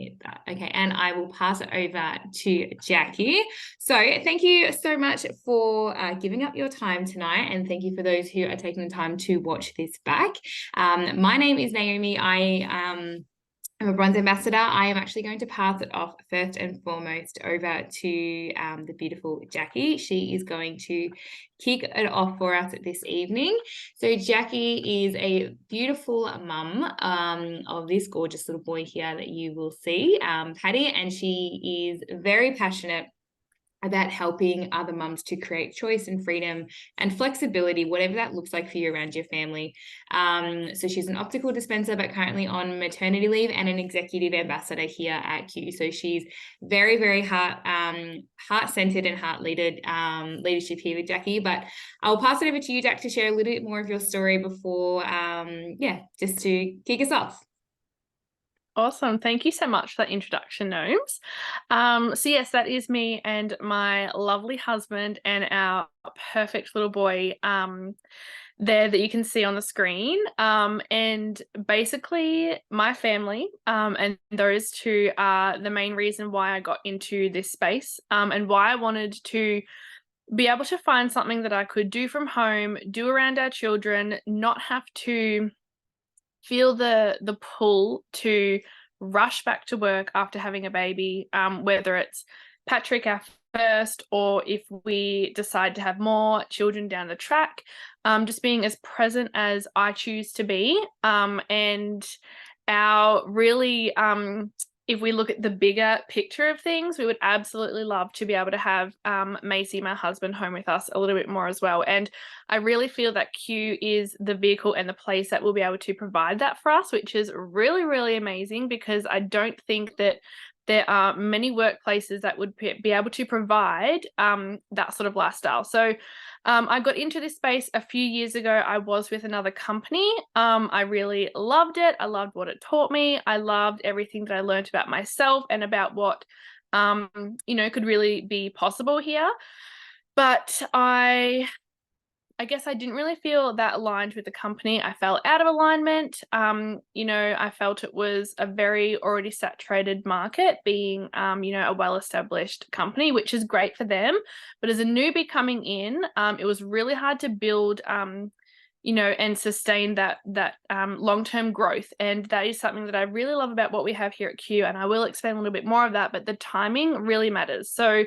Hit that. Okay, and I will pass it over to Jacqui. So thank you so much for giving up your time tonight, and thank you for those who are taking the time to watch this back. My name is Naomi. I'm a bronze ambassador. I am actually going to pass it off first and foremost over to the beautiful Jacqui. She is going to kick it off for us this evening. So Jacqui is a beautiful mum of this gorgeous little boy here that you will see, Paddy, and she is very passionate about helping other mums to create choice and freedom and flexibility, whatever that looks like for you around your family. So she's an optical dispenser, but currently on maternity leave, and an executive ambassador here at Q. So she's very, very heart-centered and heart-leaded leadership here with Jacqui. But I'll pass it over to you, Jack, to share a little bit more of your story before, just to kick us off. Awesome. Thank you so much for that introduction, Gnomes. So yes, that is me and my lovely husband and our perfect little boy there that you can see on the screen. And basically my family and those two are the main reason why I got into this space and why I wanted to be able to find something that I could do from home, do around our children, not have to feel the pull to rush back to work after having a baby, whether it's Patrick, our first, or if we decide to have more children down the track, just being as present as I choose to be. And our really, if we look at the bigger picture of things, we would absolutely love to be able to have Macy, my husband, home with us a little bit more as well. And I really feel that Q is the vehicle and the place that will be able to provide that for us, which is really, really amazing, because I don't think that there are many workplaces that would be able to provide that sort of lifestyle. So I got into this space a few years ago. I was with another company. I really loved it. I loved what it taught me. I loved everything that I learned about myself and about what, could really be possible here. But I guess I didn't really feel that aligned with the company. I felt out of alignment. I felt it was a very already saturated market, being, a well-established company, which is great for them. But as a newbie coming in, it was really hard to build, and sustain that long-term growth. And that is something that I really love about what we have here at Q. And I will explain a little bit more of that, but the timing really matters. So,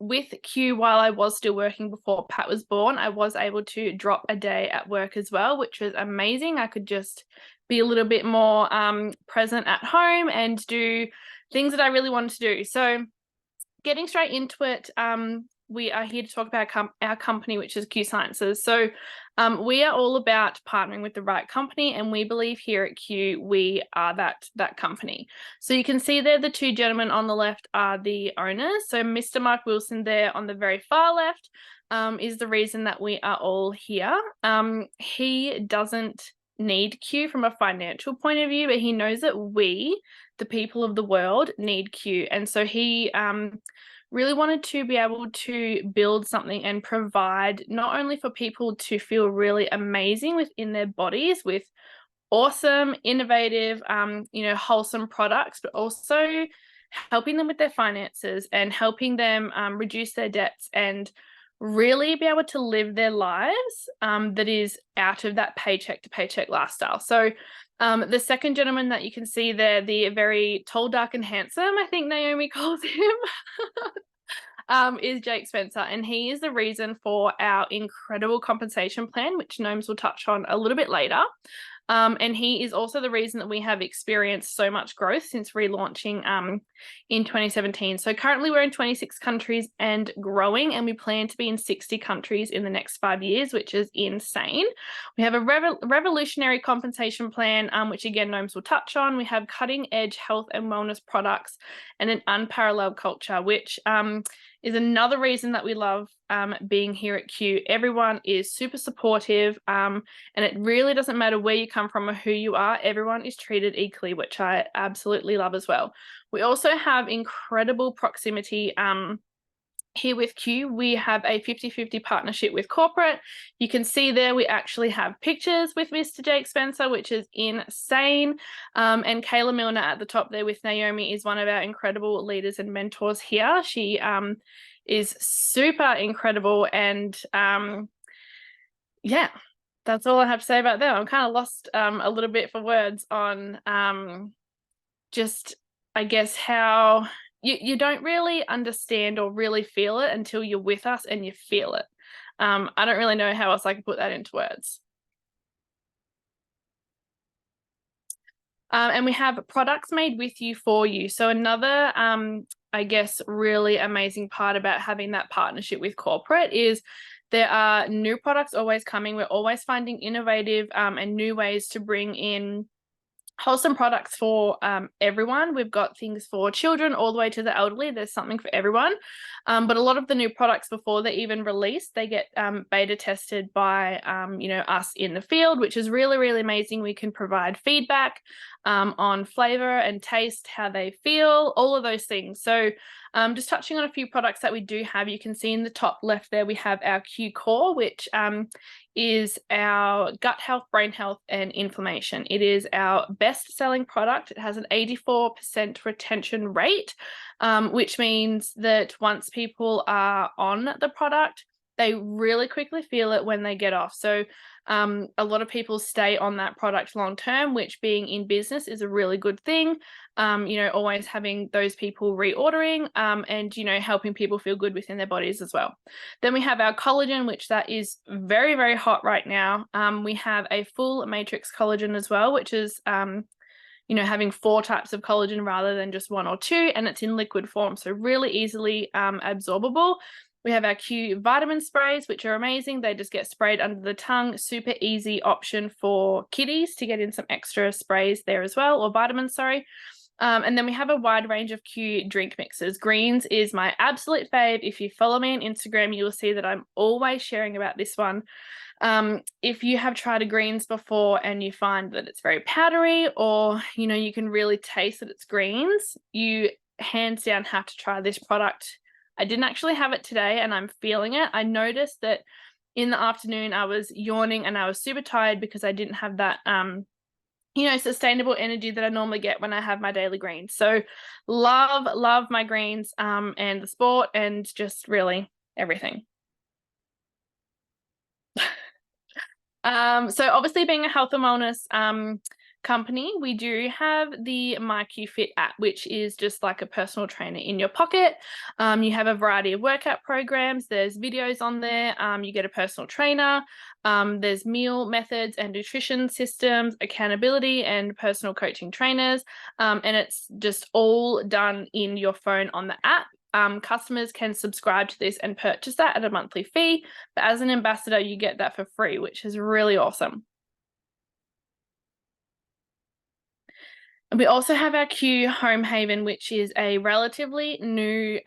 with Q, while I was still working before Pat was born, I was able to drop a day at work as well, which was amazing. I could just be a little bit more present at home and do things that I really wanted to do. So getting straight into it, we are here to talk about our company, which is Q Sciences. So we are all about partnering with the right company, and we believe here at Q we are that company. So you can see there the two gentlemen on the left are the owners. So Mr. Mark Wilson there on the very far left is the reason that we are all here. He doesn't need Q from a financial point of view, but he knows that we, the people of the world, need Q. And so he really wanted to be able to build something and provide not only for people to feel really amazing within their bodies with awesome, innovative, wholesome products, but also helping them with their finances and helping them reduce their debts and really be able to live their lives that is out of that paycheck to paycheck lifestyle. So the second gentleman that you can see there, the very tall, dark and handsome, I think Naomi calls him, is Jake Spencer. And he is the reason for our incredible compensation plan, which Gnomes will touch on a little bit later. And he is also the reason that we have experienced so much growth since relaunching in 2017. So currently we're in 26 countries and growing, and we plan to be in 60 countries in the next 5 years, which is insane. We have a revolutionary compensation plan, which again, Gnomes will touch on. We have cutting edge health and wellness products and an unparalleled culture, which is another reason that we love being here at Q. Everyone is super supportive, and it really doesn't matter where you come from or who you are. Everyone is treated equally, which I absolutely love as well. We also have incredible proximity here with Q, we have a 50-50 partnership with corporate. You can see there we actually have pictures with Mr. Jake Spencer, which is insane. And Kayla Milner at the top there with Naomi is one of our incredible leaders and mentors here. She is super incredible, and yeah, that's all I have to say about that. I'm kind of lost a little bit for words on just, I guess, how you don't really understand or really feel it until you're with us and you feel it. I don't really know how else I can put that into words. And we have products made with you for you. So another, I guess, really amazing part about having that partnership with corporate is there are new products always coming. We're always finding innovative and new ways to bring in wholesome products for everyone. We've got things for children all the way to the elderly. There's something for everyone. But a lot of the new products, before they're even released, they get beta tested by us in the field, which is really, really amazing. We can provide feedback on flavor and taste, how they feel, all of those things. So just touching on a few products that we do have, you can see in the top left there, we have our Q Core, which is our gut health, brain health, and inflammation. It is our best-selling product. It has an 84% retention rate, which means that once people are on the product, they really quickly feel it when they get off. So a lot of people stay on that product long term, which, being in business, is a really good thing. Always having those people reordering and, helping people feel good within their bodies as well. Then we have our collagen, which that is very, very hot right now. We have a full matrix collagen as well, which is, having 4 types of collagen rather than just 1 or 2, and it's in liquid form, so really easily absorbable. We have our Q vitamin sprays, which are amazing. They just get sprayed under the tongue. Super easy option for kiddies to get in some extra sprays there as well, or vitamins, sorry. And then we have a wide range of Q drink mixes. Greens is my absolute fave. If you follow me on Instagram, you will see that I'm always sharing about this one. If you have tried a greens before and you find that it's very powdery, or, you can really taste that it's greens, you hands down have to try this product. I didn't actually have it today and I'm feeling it. I noticed that in the afternoon I was yawning and I was super tired because I didn't have that sustainable energy that I normally get when I have my daily greens. So love my greens and the sport and just really everything. So obviously, being a health and wellness company, we do have the MyQFit app, which is just like a personal trainer in your pocket. You have a variety of workout programs. There's videos on there. You get a personal trainer. There's meal methods and nutrition systems, accountability and personal coaching trainers. And it's just all done in your phone on the app. Customers can subscribe to this and purchase that at a monthly fee, but as an ambassador, you get that for free, which is really awesome. And we also have our Q Home Haven, which is a relatively new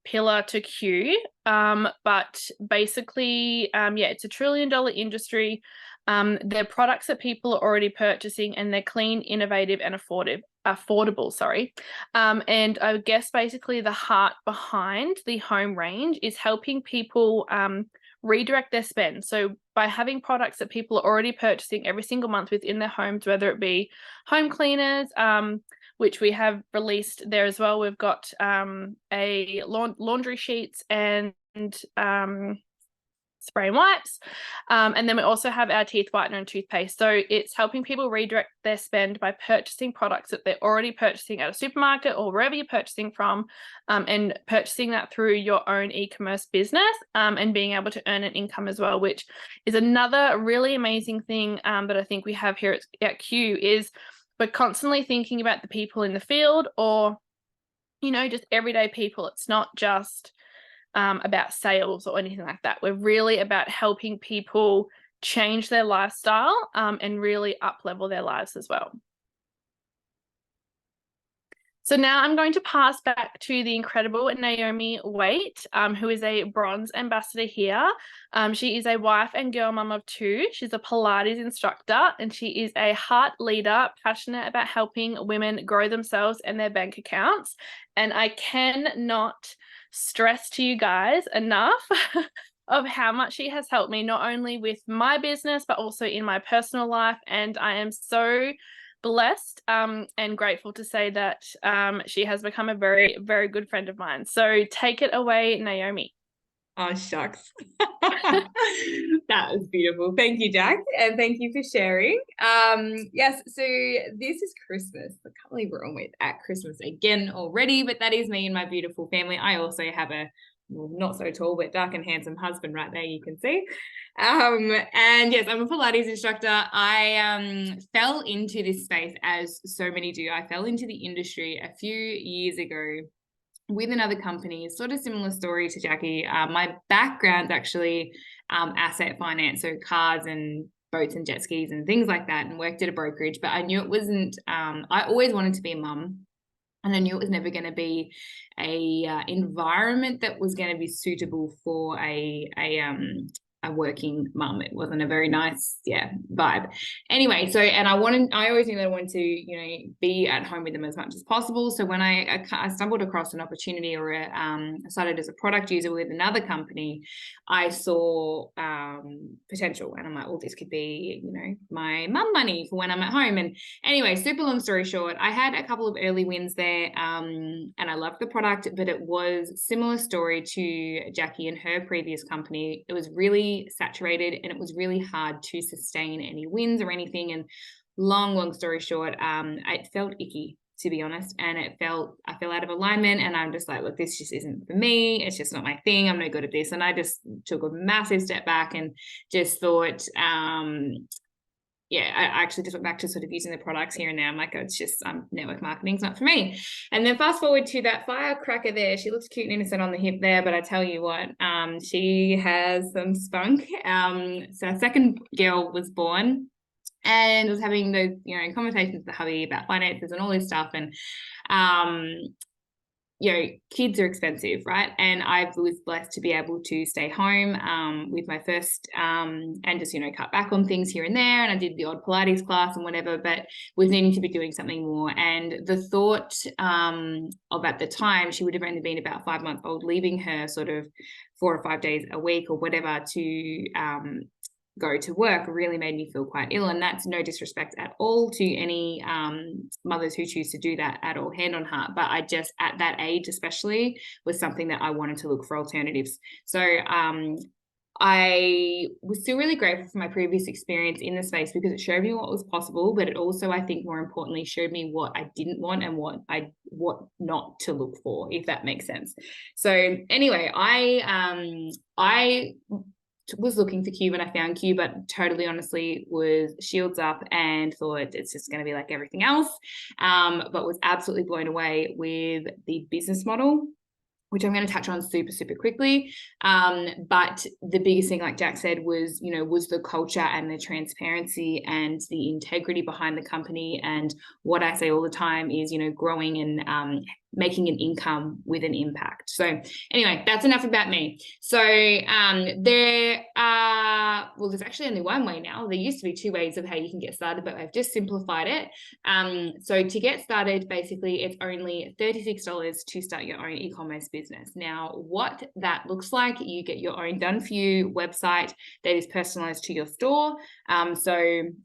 pillar to Q, but basically, it's a $1 trillion industry. They're products that people are already purchasing, and they're clean, innovative, and affordable, sorry. And I guess basically the heart behind the home range is helping people redirect their spend. So by having products that people are already purchasing every single month within their homes, whether it be home cleaners, which we have released there as well. We've got a laundry sheets and spray and wipes. And then we also have our teeth whitener and toothpaste. So it's helping people redirect their spend by purchasing products that they're already purchasing at a supermarket or wherever you're purchasing from, and purchasing that through your own e-commerce business, and being able to earn an income as well, which is another really amazing thing that I think we have here at Q is we're constantly thinking about the people in the field, or, just everyday people. It's not just about sales or anything like that. We're really about helping people change their lifestyle and really up level their lives as well. So now I'm going to pass back to the incredible Naomi Weight, who is a bronze ambassador here. She is a wife and girl mum of 2. She's a Pilates instructor, and she is a heart leader, passionate about helping women grow themselves and their bank accounts. And I cannot stress to you guys enough of how much she has helped me, not only with my business, but also in my personal life. And I am so blessed and grateful to say that she has become a very, very good friend of mine. So take it away, Naomi. Oh, shucks. That was beautiful. Thank you, Jack. And thank you for sharing. Yes, so this is Christmas. I can't believe we're almost at Christmas again already, but that is me and my beautiful family. I also have a not so tall but dark and handsome husband right there, you can see. And yes, I'm a Pilates instructor. I fell into this space, as so many do. I fell into the industry a few years ago with another company, sort of similar story to Jacqui. My background's actually asset finance, so cars and boats and jet skis and things like that, and worked at a brokerage. But I knew it wasn't, I always wanted to be a mum. And I knew it was never going to be a environment that was going to be suitable for a working mum. It wasn't a very nice, vibe. Anyway, so, and I always knew that I wanted to, be at home with them as much as possible. So when I stumbled across an opportunity, or started as a product user with another company, I saw potential, and I'm like, well, this could be, my mum money for when I'm at home. And anyway, super long story short, I had a couple of early wins there, and I loved the product, but it was similar story to Jacqui and her previous company. It was really saturated, and it was really hard to sustain any wins or anything. And long story short, it felt icky, to be honest, and I fell out of alignment, and I'm just like, look, this just isn't for me. It's just not my thing. I'm no good at this. And I just took a massive step back and just thought, I actually just went back to sort of using the products here and there. I'm like, it's just network marketing's not for me. And then fast forward to that firecracker there. She looks cute and innocent on the hip there, but I tell you what, she has some spunk. So our second girl was born, and was having those, conversations with the hubby about finances and all this stuff. And kids are expensive, right? And I was blessed to be able to stay home with my first and just, cut back on things here and there. And I did the odd Pilates class and whatever, but was needing to be doing something more. And the thought of, at the time, she would have only been about 5 months old, leaving her sort of 4 or 5 days a week or whatever to go to work really made me feel quite ill. And that's no disrespect at all to any mothers who choose to do that at all, hand on heart. But I just, at that age especially, was something that I wanted to look for alternatives. So I was still really grateful for my previous experience in the space, because it showed me what was possible, but it also, I think more importantly, showed me what I didn't want and what not to look for, if that makes sense. So anyway, I was looking for Q, and I found Q, but totally honestly was shields up and thought it's just going to be like everything else, but was absolutely blown away with the business model, which I'm going to touch on super quickly. But the biggest thing, like Jack said, was, was the culture and the transparency and the integrity behind the company. And what I say all the time is, growing and making an income with an impact. So anyway, that's enough about me. So there's actually only one way now. There used to be 2 ways of how you can get started, but I've just simplified it. So to get started, basically it's only $36 to start your own e-commerce business. Now, what that looks like, you get your own done for you website that is personalized to your store. So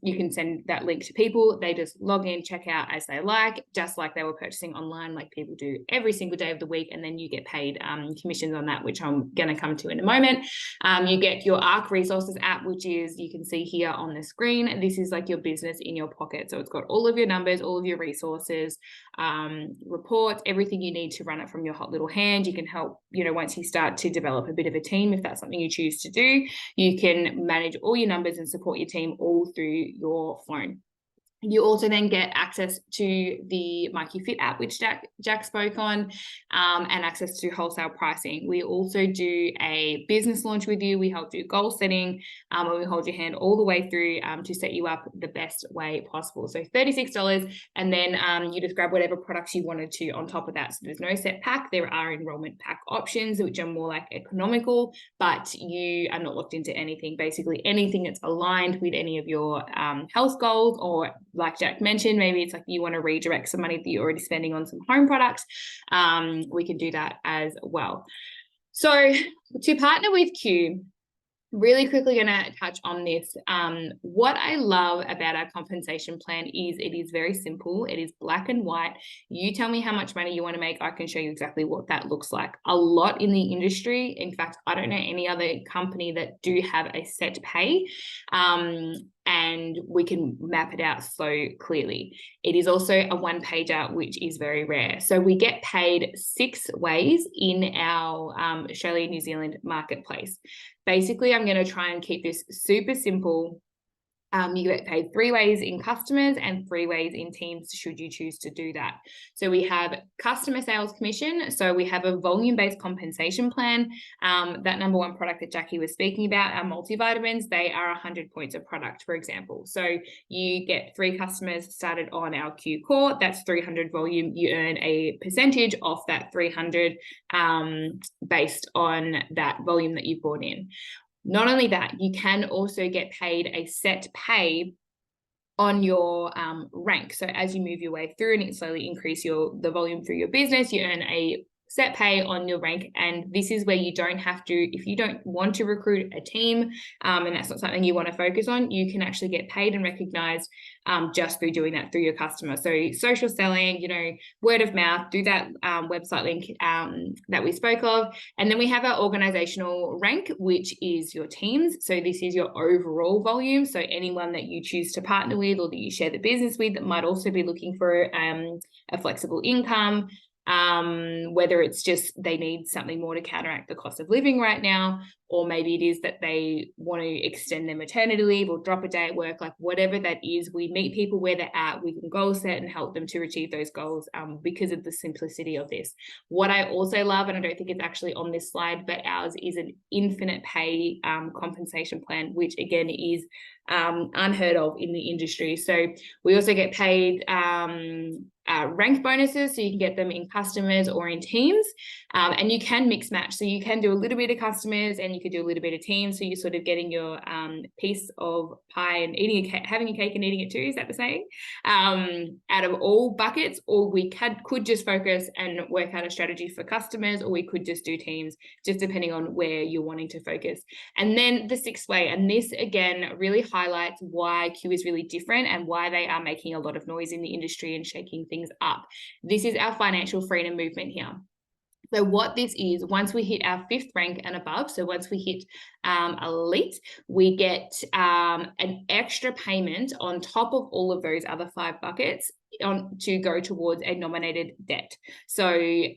you can send that link to people. They just log in, check out as they like, just like they were purchasing online, like people do every single day of the week. And then you get paid commissions on that, which I'm going to come to in a moment. You get your ARC Resources app, which is, you can see here on the screen, this is like your business in your pocket. So it's got all of your numbers, all of your resources, reports, everything you need to run it from your hot little hand. You can help, once you start to develop a bit of a team, if that's something you choose to do, you can manage all your numbers and support your team all through your phone. You also then get access to the MyQFit app, which Jack spoke on, and access to wholesale pricing. We also do a business launch with you. We help do goal setting, and we hold your hand all the way through to set you up the best way possible. So $36, and then you just grab whatever products you wanted to on top of that. So there's no set pack. There are enrollment pack options, which are more like economical, but you are not locked into anything. Basically, anything that's aligned with any of your health goals, or like Jack mentioned, maybe it's like you want to redirect some money that you're already spending on some home products. We can do that as well. So to partner with Q, really quickly going to touch on this. What I love about our compensation plan is it is very simple. It is black and white. You tell me how much money you want to make. I can show you exactly what that looks like. A lot in the industry. In fact, I don't know any other company that do have a set pay. And we can map it out so clearly. It is also a one-pager, which is very rare. So we get paid 6 ways in our Australia, New Zealand marketplace. Basically, I'm going to try and keep this super simple. You get paid 3 ways in customers and 3 ways in teams, should you choose to do that. So we have customer sales commission. So we have a volume-based compensation plan. That number 1 product that Jacqui was speaking about, our multivitamins, they are 100 points a product, for example. So you get 3 customers started on our Q Core. That's 300 volume. You earn a percentage off that 300 based on that volume that you've brought in. Not only that, you can also get paid a set pay on your rank. So as you move your way through and it slowly increase the volume through your business, you earn a set pay on your rank. And this is where you don't have to, if you don't want to recruit a team and that's not something you want to focus on, you can actually get paid and recognized just through doing that through your customer. So social selling, word of mouth, do that website link that we spoke of. And then we have our organizational rank, which is your teams. So this is your overall volume. So anyone that you choose to partner with or that you share the business with that might also be looking for a flexible income, whether it's just they need something more to counteract the cost of living right now, or maybe it is that they want to extend their maternity leave or drop a day at work, like whatever that is, we meet people where they're at, we can goal set and help them to achieve those goals because of the simplicity of this. What I also love, and I don't think it's actually on this slide, but ours is an infinite pay compensation plan, which again is unheard of in the industry. So we also get paid rank bonuses, so you can get them in customers or in teams, and you can mix match. So you can do a little bit of customers and you could do a little bit of teams. So you're sort of getting your piece of pie and having a cake and eating it too. Is that the saying? Out of all buckets, or we could just focus and work out a strategy for customers, or we could just do teams, just depending on where you're wanting to focus. And then the 6th way, and this again really highlights why Q is really different and why they are making a lot of noise in the industry and shaking things up. This is our financial freedom movement here. So what this is, once we hit our 5th rank and above, so once we hit elite, we get an extra payment on top of all of those other 5 buckets to go towards a nominated debt. So you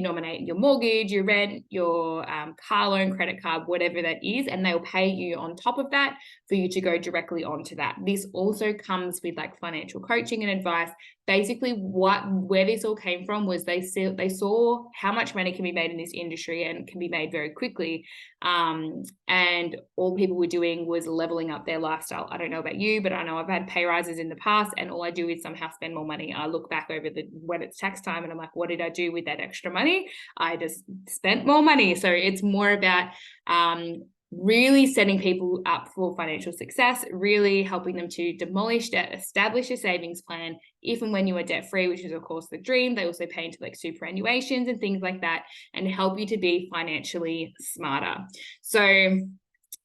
nominate your mortgage, your rent, your car loan, credit card, whatever that is, and they'll pay you on top of that for you to go directly onto that. This also comes with like financial coaching and advice. Basically, where this all came from was they saw how much money can be made in this industry and can be made very quickly. And all people were doing was leveling up their lifestyle. I don't know about you, but I know I've had pay rises in the past, and all I do is somehow spend more money. I look back over when it's tax time and I'm like, what did I do with that extra money? I just spent more money. So it's more about really setting people up for financial success, really helping them to demolish debt, establish a savings plan if and when you are debt free, which is of course the dream. They also pay into like superannuations and things like that and help you to be financially smarter. So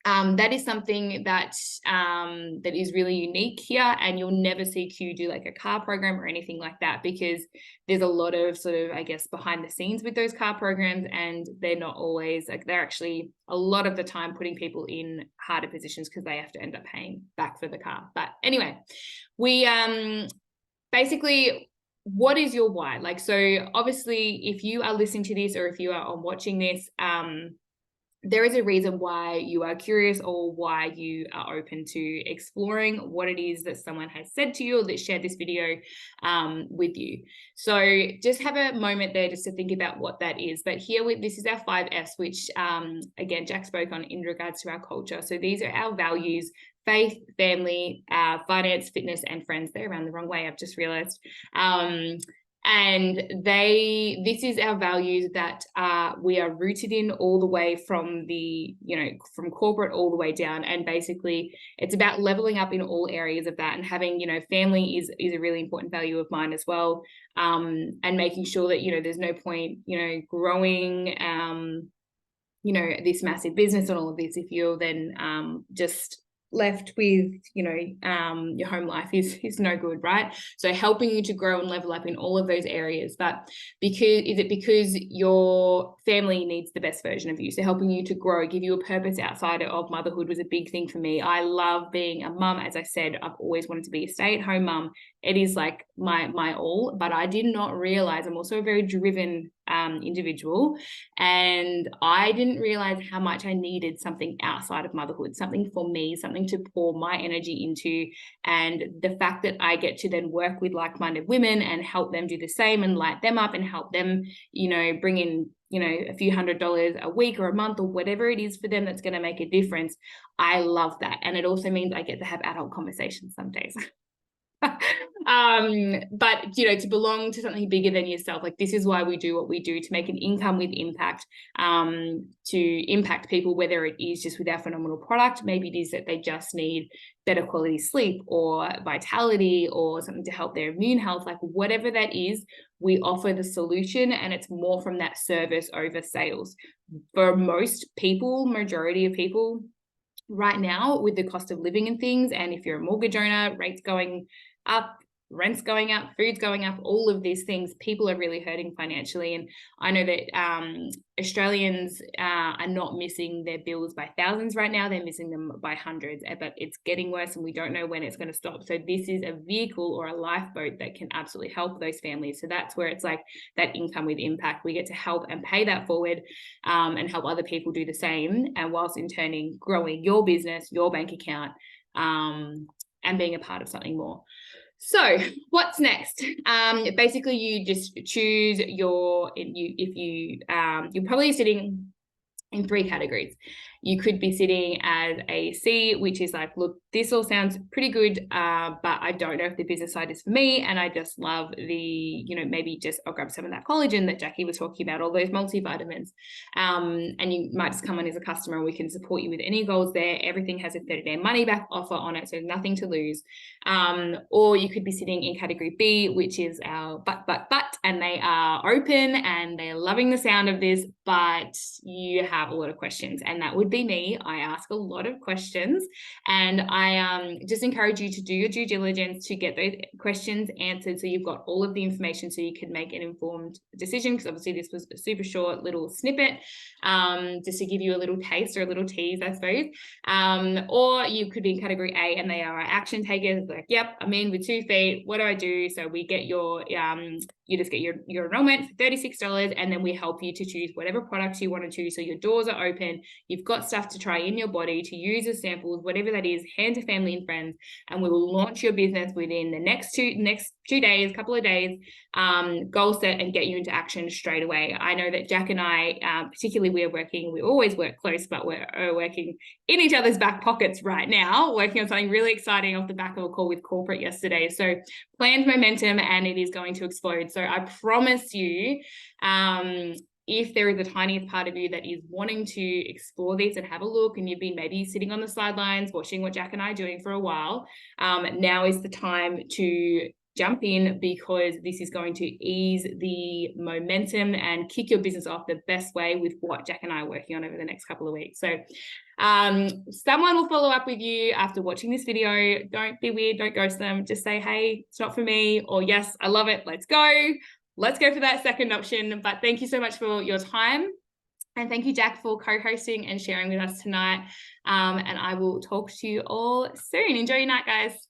that is something that that is really unique here, and you'll never see Q do like a car program or anything like that, because there's a lot of sort of, I guess, behind the scenes with those car programs, and they're not always like, they're actually a lot of the time putting people in harder positions because they have to end up paying back for the car. But anyway, we basically, what is your why? Like, so obviously if you are listening to this or if you are watching this, there is a reason why you are curious or why you are open to exploring what it is that someone has said to you or that shared this video with you. So just have a moment there just to think about what that is. But here, this is our 5S, which again, Jack spoke on in regards to our culture. So these are our values: faith, family, finance, fitness, and friends. They're around the wrong way, I've just realized. And this is our values that we are rooted in all the way from from corporate all the way down. And basically it's about leveling up in all areas of that, and having, family is a really important value of mine as well. And making sure that, there's no point, growing, this massive business and all of this if you're then just left with, your home life is no good, right? So helping you to grow and level up in all of those areas. But because your family needs the best version of you, so helping you to grow, give you a purpose outside of motherhood was a big thing for me. I love being a mum. As I said, I've always wanted to be a stay-at-home mum. It is like my all, but I did not realize I'm also a very driven individual, and I didn't realize how much I needed something outside of motherhood, something for me, something to pour my energy into. And the fact that I get to then work with like-minded women and help them do the same and light them up and help them, bring in, a few $100s a week or a month or whatever it is for them that's going to make a difference. I love that. And it also means I get to have adult conversations some days. But to belong to something bigger than yourself, like this is why we do what we do, to make an income with impact, to impact people, whether it is just with our phenomenal product, maybe it is that they just need better quality sleep or vitality or something to help their immune health, like whatever that is, we offer the solution, and it's more from that service over sales. For most people, majority of people right now, with the cost of living and things, and if you're a mortgage owner, rates going up, rent's going up, food's going up, all of these things, people are really hurting financially. And I know that Australians are not missing their bills by thousands right now, they're missing them by hundreds, but it's getting worse and we don't know when it's going to stop. So this is a vehicle or a lifeboat that can absolutely help those families. So that's where it's like that income with impact. We get to help and pay that forward, and help other people do the same, and whilst in turning growing your business, your bank account, and being a part of something more. So what's next? Basically you just choose you're probably sitting in 3 categories. You could be sitting as a C, which is like, look, this all sounds pretty good, but I don't know if the business side is for me. And I just love the, maybe just I'll grab some of that collagen that Jacqui was talking about, all those multivitamins. And you might just come on as a customer and we can support you with any goals there. Everything has a 30-day money back offer on it, so nothing to lose. Or you could be sitting in category B, which is our but, and they are open and they're loving the sound of this, but you have a lot of questions, and that would be me. I ask a lot of questions, and I just encourage you to do your due diligence to get those questions answered, so you've got all of the information so you can make an informed decision, because obviously this was a super short little snippet, just to give you a little taste or a little tease, I suppose. Or you could be in category A and they are action takers, like, yep, I'm in with 2 feet, what do I do? So we get your you just get your enrollment for $36, and then we help you to choose whatever products you want to choose. So your doors are open, you've got stuff to try in your body, to use as samples, whatever that is, hand to family and friends, and we will launch your business within the next 2 days, couple of days, goal set, and get you into action straight away. I know that Jack and I, particularly we always work close, but we're working in each other's back pockets right now, working on something really exciting off the back of a call with corporate yesterday. So planned momentum, and it is going to explode. So I promise you, if there is the tiniest part of you that is wanting to explore this and have a look, and you've been maybe sitting on the sidelines watching what Jack and I are doing for a while, now is the time to jump in, because this is going to ease the momentum and kick your business off the best way with what Jack and I are working on over the next couple of weeks. So someone will follow up with you after watching this video. Don't be weird, don't ghost them, just say, hey, it's not for me, or yes, I love it, let's go for that second option. But thank you so much for your time, and thank you, Jack, for co-hosting and sharing with us tonight, and I will talk to you all soon. Enjoy your night, guys.